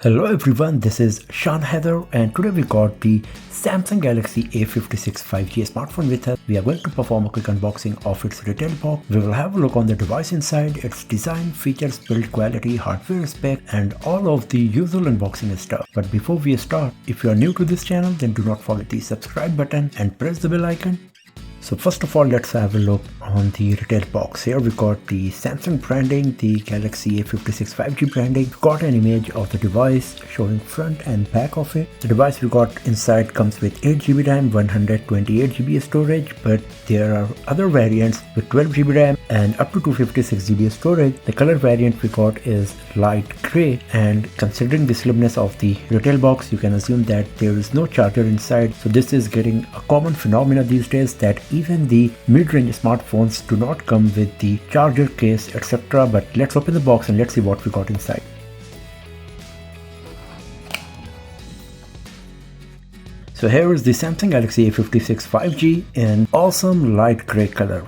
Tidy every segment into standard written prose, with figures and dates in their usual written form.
Hello everyone, this is Sean Heather and today we got the Samsung Galaxy A56 5G smartphone with us. We are going to perform a quick unboxing of its retail box. We will have a look on the device inside, its design, features, build quality, hardware spec and all of the usual unboxing stuff. But before we start, if you are new to this channel then do not forget the subscribe button and press the bell icon. So first of all, let's have a look on the retail box. Here we got the Samsung branding, the Galaxy A56 5G branding. We got an image of the device showing front and back of it. The device we got inside comes with 8GB RAM, 128GB storage, but there are other variants with 12GB RAM and up to 256GB storage. The color variant we got is light gray, and considering the slimness of the retail box, you can assume that there is no charger inside. So this is getting a common phenomena these days that even the mid-range smartphones do not come with the charger case, etc. But let's open the box and let's see what we got inside. So here is the Samsung Galaxy A56 5G in awesome light gray color.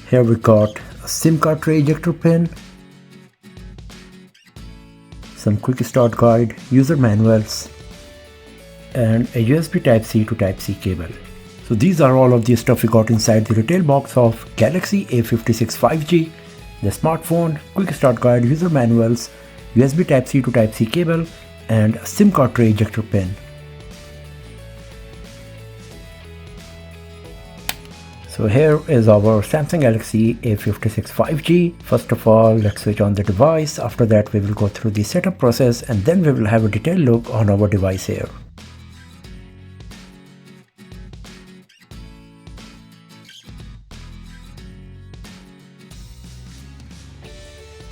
Here we got a SIM card tray ejector pin, some quick start guide, user manuals, and a USB Type-C to Type-C cable. So these are all of the stuff we got inside the retail box of Galaxy A56 5G, the smartphone, quick start guide, user manuals, USB Type-C to Type-C cable, and a SIM card tray ejector pin. So here is our Samsung Galaxy A56 5G. First of all, let's switch on the device. After that, we will go through the setup process and then we will have a detailed look on our device here.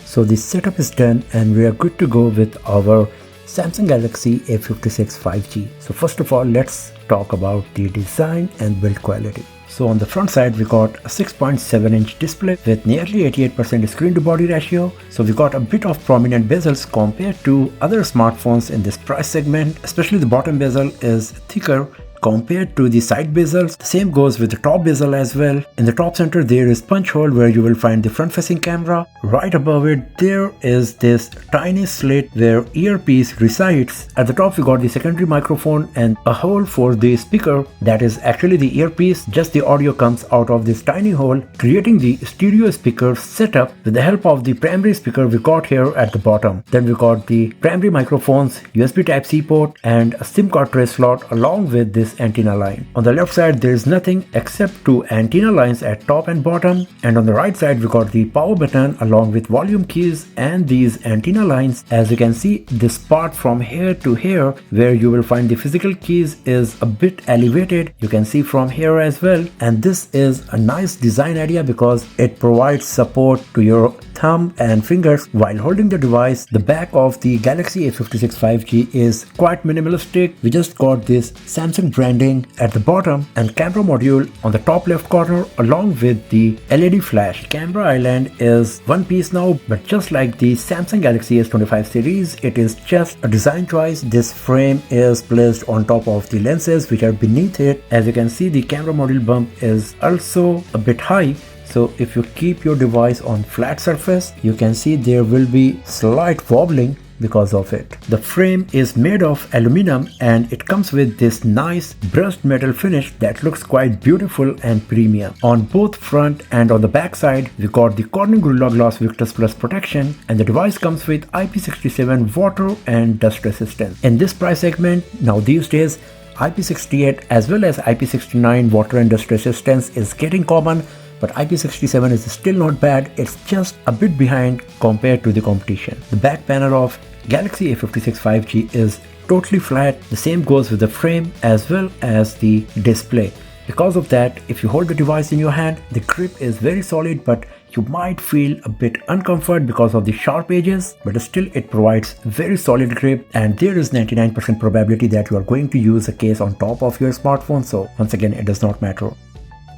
So the setup is done and we are good to go with our Samsung Galaxy A56 5G. So first of all, let's talk about the design and build quality. So on the front side, we got a 6.7-inch display with nearly 88% screen to body ratio. So we got a bit of prominent bezels compared to other smartphones in this price segment. Especially the bottom bezel is thicker compared to the side bezels. The same goes with the top bezel as well. In the top center there is punch hole where you will find the front facing camera. Right above it there is this tiny slit where earpiece resides. At the top we got the secondary microphone and a hole for the speaker that is actually the earpiece. Just the audio comes out of this tiny hole, creating the stereo speaker setup with the help of the primary speaker we got here at the bottom. Then we got the primary microphones, USB Type-C port and a SIM card tray slot along with this antenna line. On the left side there is nothing except two antenna lines at top and bottom, and on the right side we got the power button along with volume keys and these antenna lines. As you can see, this part from here to here where you will find the physical keys is a bit elevated. You can see from here as well, and this is a nice design idea because it provides support to your thumb and fingers while holding the device. The back of the Galaxy A56 5G is quite minimalistic. We just got this Samsung branding at the bottom and camera module on the top left corner along with the LED flash. Camera island is one piece now, but just like the Samsung Galaxy S25 series, it is just a design choice. This frame is placed on top of the lenses which are beneath it. As you can see, the camera module bump is also a bit high. So if you keep your device on flat surface, you can see there will be slight wobbling because of it. The frame is made of aluminum and it comes with this nice brushed metal finish that looks quite beautiful and premium. On both front and on the back side, we got the Corning Gorilla Glass Victus Plus protection, and the device comes with IP67 water and dust resistance. In this price segment, now these days, IP68 as well as IP69 water and dust resistance is getting common, but IP67 is still not bad. It's just a bit behind compared to the competition. The back panel of Galaxy A56 5G is totally flat. The same goes with the frame as well as the display. Because of that, if you hold the device in your hand, the grip is very solid, but you might feel a bit uncomfort because of the sharp edges, but still it provides very solid grip, and there is 99% probability that you are going to use a case on top of your smartphone. So once again, it does not matter.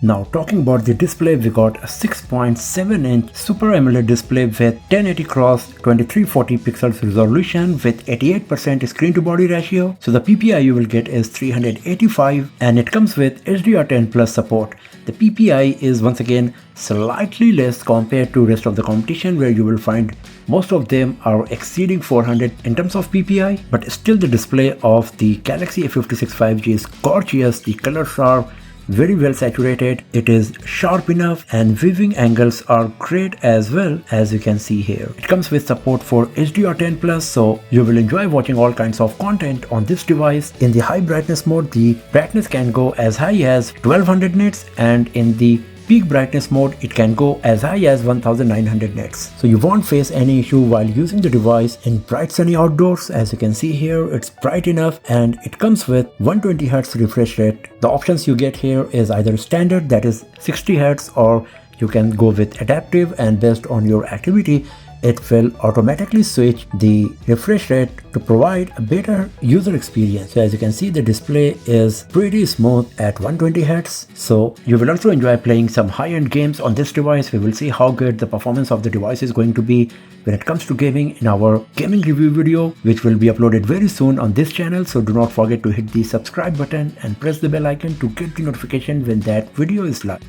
Now talking about the display, we got a 6.7-inch Super AMOLED display with 1080 x 2340 pixels resolution with 88% screen to body ratio. So the PPI you will get is 385 and it comes with HDR10 Plus support. The PPI is once again slightly less compared to rest of the competition, where you will find most of them are exceeding 400 in terms of PPI, but still the display of the Galaxy A56 5G is gorgeous. The colors are very well saturated, it is sharp enough, and viewing angles are great as well, as you can see here. It comes with support for HDR10 Plus, so you will enjoy watching all kinds of content on this device. In the high brightness mode, the brightness can go as high as 1200 nits, and in the peak brightness mode it can go as high as 1900 nits. So you won't face any issue while using the device in bright sunny outdoors. As you can see here, it's bright enough and it comes with 120Hz refresh rate. The options you get here is either standard, that is 60Hz, or you can go with adaptive, and based on your activity it will automatically switch the refresh rate to provide a better user experience. So as you can see, the display is pretty smooth at 120 Hz. So you will also enjoy playing some high-end games on this device. We will see how good the performance of the device is going to be when it comes to gaming in our gaming review video, which will be uploaded very soon on this channel. So do not forget to hit the subscribe button and press the bell icon to get the notification when that video is live.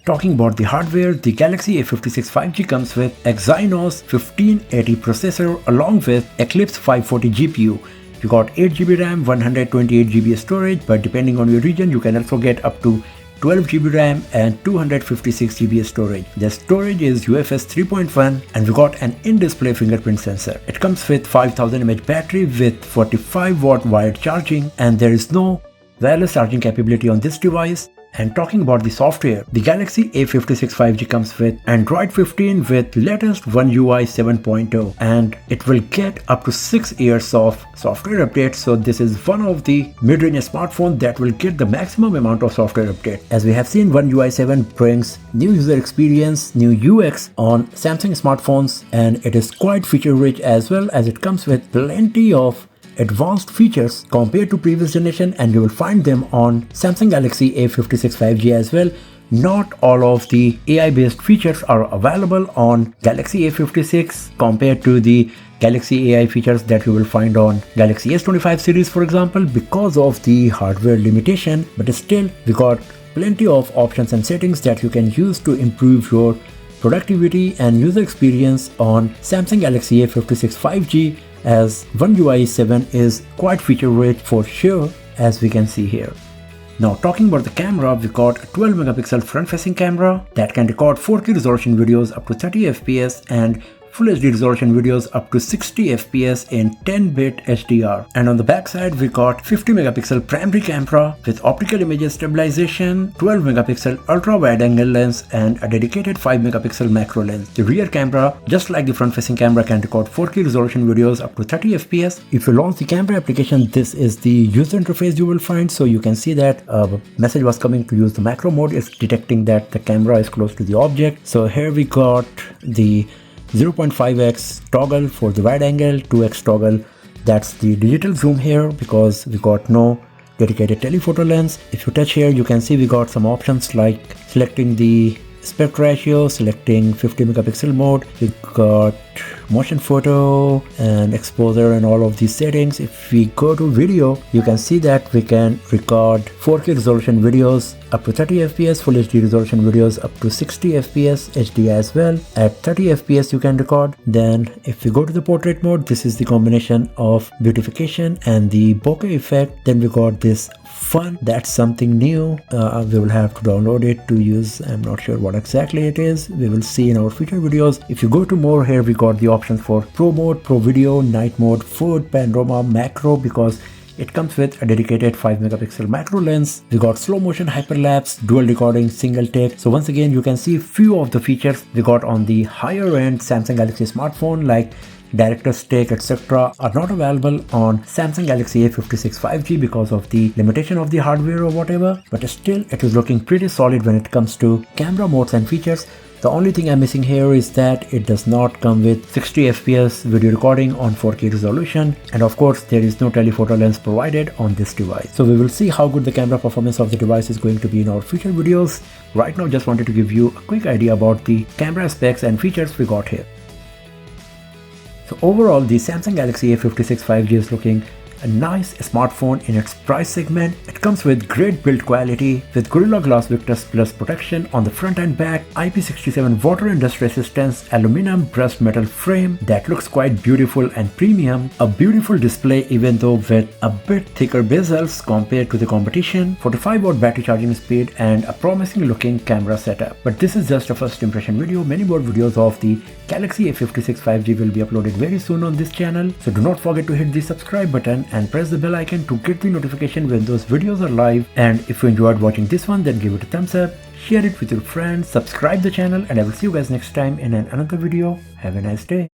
Talking about the hardware, the Galaxy A56 5G comes with Exynos 1580 processor along with Eclipse 540 GPU. You got 8GB RAM, 128GB storage, but depending on your region, you can also get up to 12GB RAM and 256GB storage. The storage is UFS 3.1 and we got an in-display fingerprint sensor. It comes with 5000 mAh battery with 45W wired charging, and there is no wireless charging capability on this device. And talking about the software, the Galaxy A56 5G comes with Android 15 with latest One UI 7.0, and it will get up to 6 years of software updates. So this is one of the mid-range smartphones that will get the maximum amount of software update. As we have seen, One UI 7 brings new user experience, new UX on Samsung smartphones, and it is quite feature rich as well, as it comes with plenty of advanced features compared to previous generation, and you will find them on Samsung Galaxy A56 5G as well. Not all of the AI based features are available on Galaxy A56 compared to the Galaxy AI features that you will find on Galaxy S25 series, for example, because of the hardware limitation. But still, we got plenty of options and settings that you can use to improve your productivity and user experience on Samsung Galaxy A56 5G, as One UI 7 is quite feature rich for sure, as we can see here. Now talking about the camera, we got a 12 megapixel front facing camera that can record 4K resolution videos up to 30 fps and Full HD resolution videos up to 60 fps in 10-bit HDR. And on the back side, we got 50 megapixel primary camera with optical image stabilization, 12 megapixel ultra wide angle lens, and a dedicated 5 megapixel macro lens. The rear camera, just like the front facing camera, can record 4K resolution videos up to 30 fps. If you launch the camera application, this is the user interface you will find. So you can see that a message was coming to use the macro mode. It's detecting that the camera is close to the object. So here we got the 0.5x toggle for the wide angle, 2x toggle, that's the digital zoom here, because we got no dedicated telephoto lens. If you touch here, you can see we got some options like selecting the aspect ratio, selecting 50 megapixel mode, we got motion photo and exposure and all of these settings. If we go to video, you can see that we can record 4K resolution videos up to 30 fps, full HD resolution videos up to 60 fps, HD as well. At 30 fps you can record. Then if we go to the portrait mode, this is the combination of beautification and the bokeh effect. Then we got this fun, that's something new. We will have to download it to use. I'm not sure what exactly it is. We will see in our future videos. If you go to more, here we got the options for pro mode, pro video, night mode, food, panorama, macro, because it comes with a dedicated 5 megapixel macro lens. We got slow motion hyperlapse, dual recording, single take. So once again, you can see few of the features we got on the higher end Samsung Galaxy smartphone, like director's take, etc., are not available on Samsung Galaxy A56 5G because of the limitation of the hardware or whatever. But still, it is looking pretty solid when it comes to camera modes and features. The only thing I'm missing here is that it does not come with 60 fps video recording on 4K resolution, and of course there is no telephoto lens provided on this device. So we will see how good the camera performance of the device is going to be in our future videos. Right now just wanted to give you a quick idea about the camera specs and features we got here. So overall the Samsung Galaxy A56 5G is looking a nice smartphone in its price segment. It comes with great build quality with Gorilla Glass Victus Plus protection on the front and back, IP67 water and dust resistance, aluminum brushed metal frame that looks quite beautiful and premium, a beautiful display even though with a bit thicker bezels compared to the competition, 45-watt battery charging speed, and a promising looking camera setup. But this is just a first impression video. Many more videos of the Galaxy A56 5G will be uploaded very soon on this channel, so do not forget to hit the subscribe button and press the bell icon to get the notification when those videos are live. And if you enjoyed watching this one, then give it a thumbs up, share it with your friends, subscribe the channel, and I will see you guys next time in another video. Have a nice day.